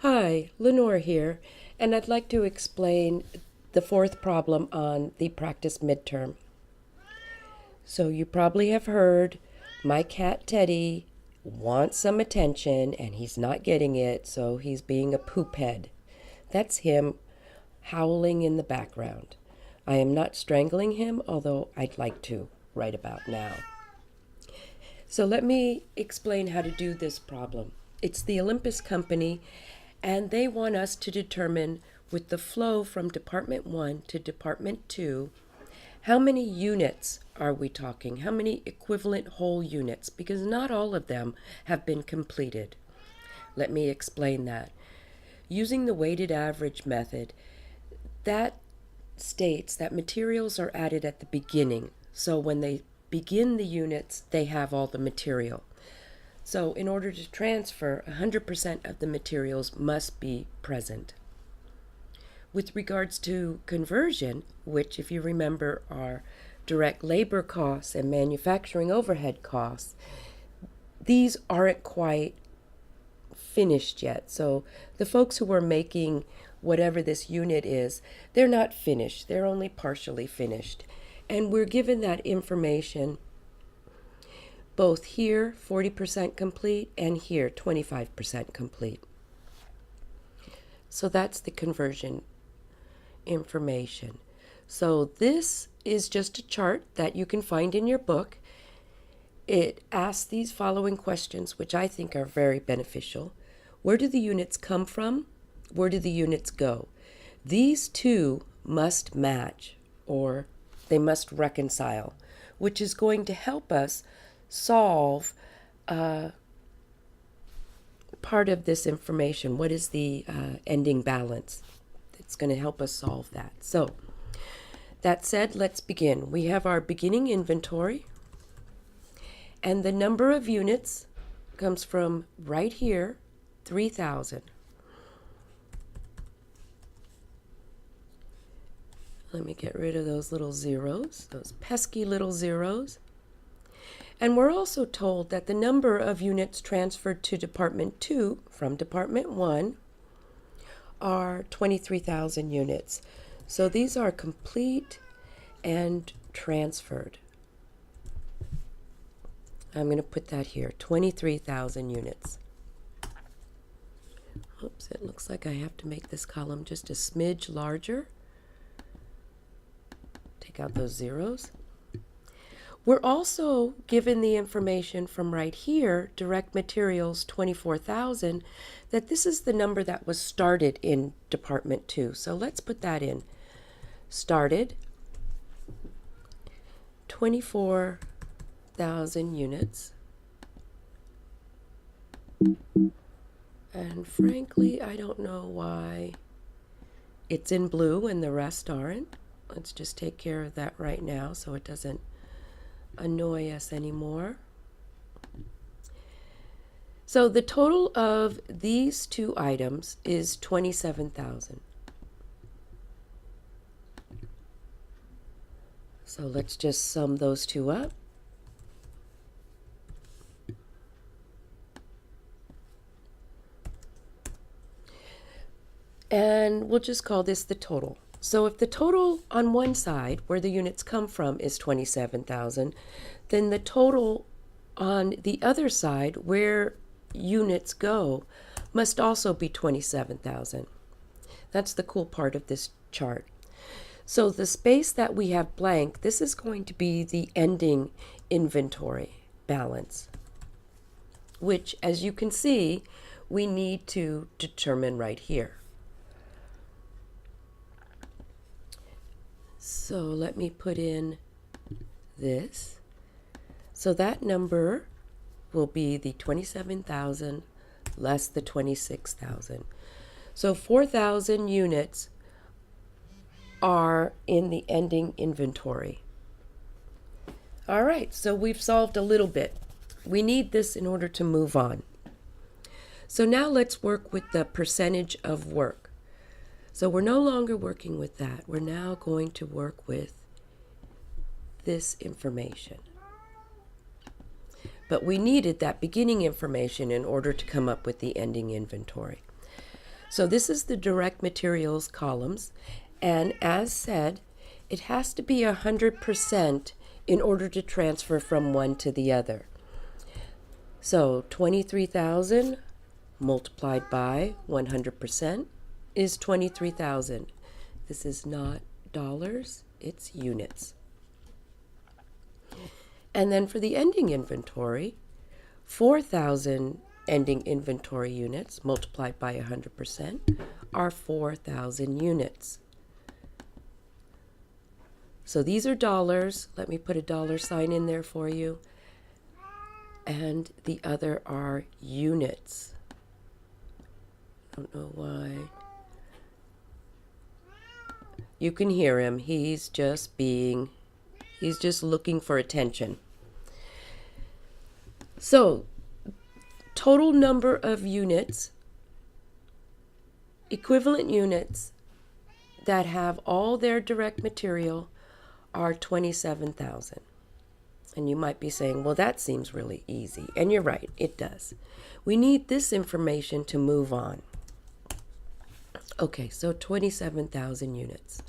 Hi, Lenore here, and I'd like to explain the fourth problem on the practice midterm. So you probably have heard my cat Teddy wants some attention and he's not getting it, so he's being a poop head. That's him howling in the background. I am not strangling him, although I'd like to right about now. So let me explain how to do this problem. It's the Olympus Company, and they want us to determine with the flow from Department 1 to Department 2, how many units are we talking? How many equivalent whole units? Because not all of them have been completed. Let me explain that. Using the weighted average method, that states that materials are added at the beginning. So when they begin the units, they have all the material. So in order to transfer, 100% of the materials must be present. With regards to conversion, which if you remember are direct labor costs and manufacturing overhead costs, these aren't quite finished yet. So the folks who are making whatever this unit is, they're not finished. They're only partially finished. And we're given that information both here, 40% complete, and here, 25% complete. So that's the conversion information. So this is just a chart that you can find in your book. It asks these following questions, which I think are very beneficial. Where do the units come from? Where do the units go? These two must match, or they must reconcile, which is going to help us solve part of this information. What is the ending balance? It's going to help us solve that. So, that said, let's begin. We have our beginning inventory, and the number of units comes from right here, 3,000. Let me get rid of those little zeros, those pesky little zeros. And we're also told that the number of units transferred to Department 2 from Department 1 are 23,000 units. So these are complete and transferred. I'm going to put that here, 23,000 units. Oops, it looks like I have to make this column just a smidge larger. Take out those zeros. We're also given the information from right here, direct materials 24,000, that this is the number that was started in Department 2. So let's put that in. Started, 24,000 units. And frankly, I don't know why it's in blue and the rest aren't. Let's just take care of that right now so it doesn't annoy us anymore. So the total of these two items is 27,000. So let's just sum those two up. And we'll just call this the total. So if the total on one side, where the units come from, is 27,000, then the total on the other side, where units go, must also be 27,000. That's the cool part of this chart. So the space that we have blank, this is going to be the ending inventory balance, which, as you can see, we need to determine right here. So let me put in this. So that number will be the 27,000 less the 26,000. So 4,000 units are in the ending inventory. All right, so we've solved a little bit. We need this in order to move on. So now let's work with the percentage of work. So we're no longer working with that. We're now going to work with this information. But we needed that beginning information in order to come up with the ending inventory. So this is the direct materials columns. And as said, it has to be 100% in order to transfer from one to the other. So 23,000 multiplied by 100% is 23,000. This is not dollars, it's units. And then for the ending inventory, 4,000 ending inventory units multiplied by 100% are 4,000 units. So these are dollars. Let me put a dollar sign in there for you. And the other are units. Don't know why. You can hear him. He's just looking for attention. So, total number of units, equivalent units that have all their direct material are 27,000. And you might be saying, well, that seems really easy. And you're right, it does. We need this information to move on. Okay, so 27,000 units.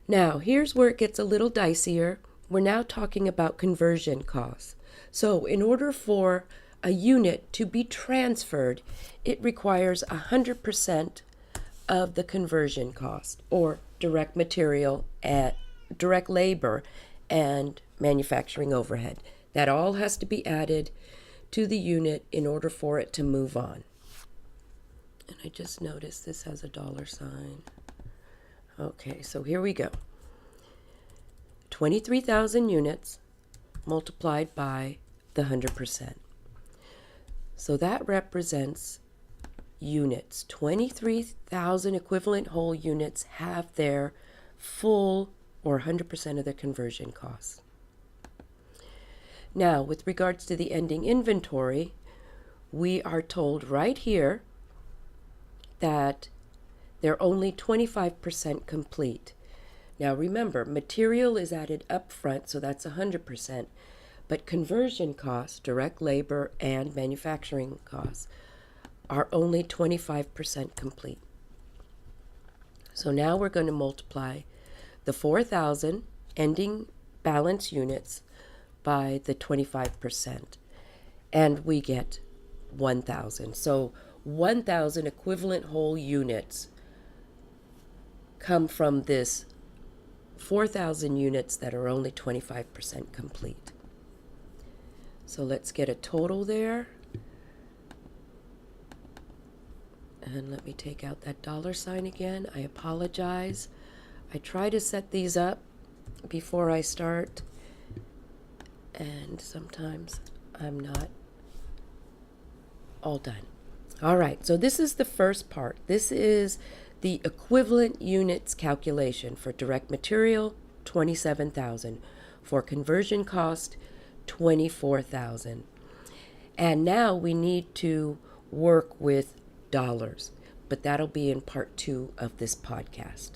Now, here's where it gets a little dicier. We're now talking about conversion costs. So in order for a unit to be transferred, it requires 100% of the conversion cost, or direct material at direct labor and manufacturing overhead. That all has to be added to the unit in order for it to move on. And I just noticed this has a dollar sign. Okay, so here we go. 23,000 units multiplied by the 100%. So that represents units. 23,000 equivalent whole units have their full or 100% of their conversion costs. Now, with regards to the ending inventory, we are told right here that they're only 25% complete. Now remember, material is added up front, so that's 100%, but conversion costs, direct labor and manufacturing costs, are only 25% complete. So now we're going to multiply the 4,000 ending balance units by the 25%, and we get 1,000. So 1,000 equivalent whole units come from this 4,000 units that are only 25% complete. So let's get a total there. And let me take out that dollar sign again. I apologize. I try to set these up before I start, and sometimes I'm not all done. All right, so this is the first part. This is the equivalent units calculation for direct material, 27,000. For conversion cost, 24,000. And now we need to work with dollars, but that'll be in part 2 of this podcast.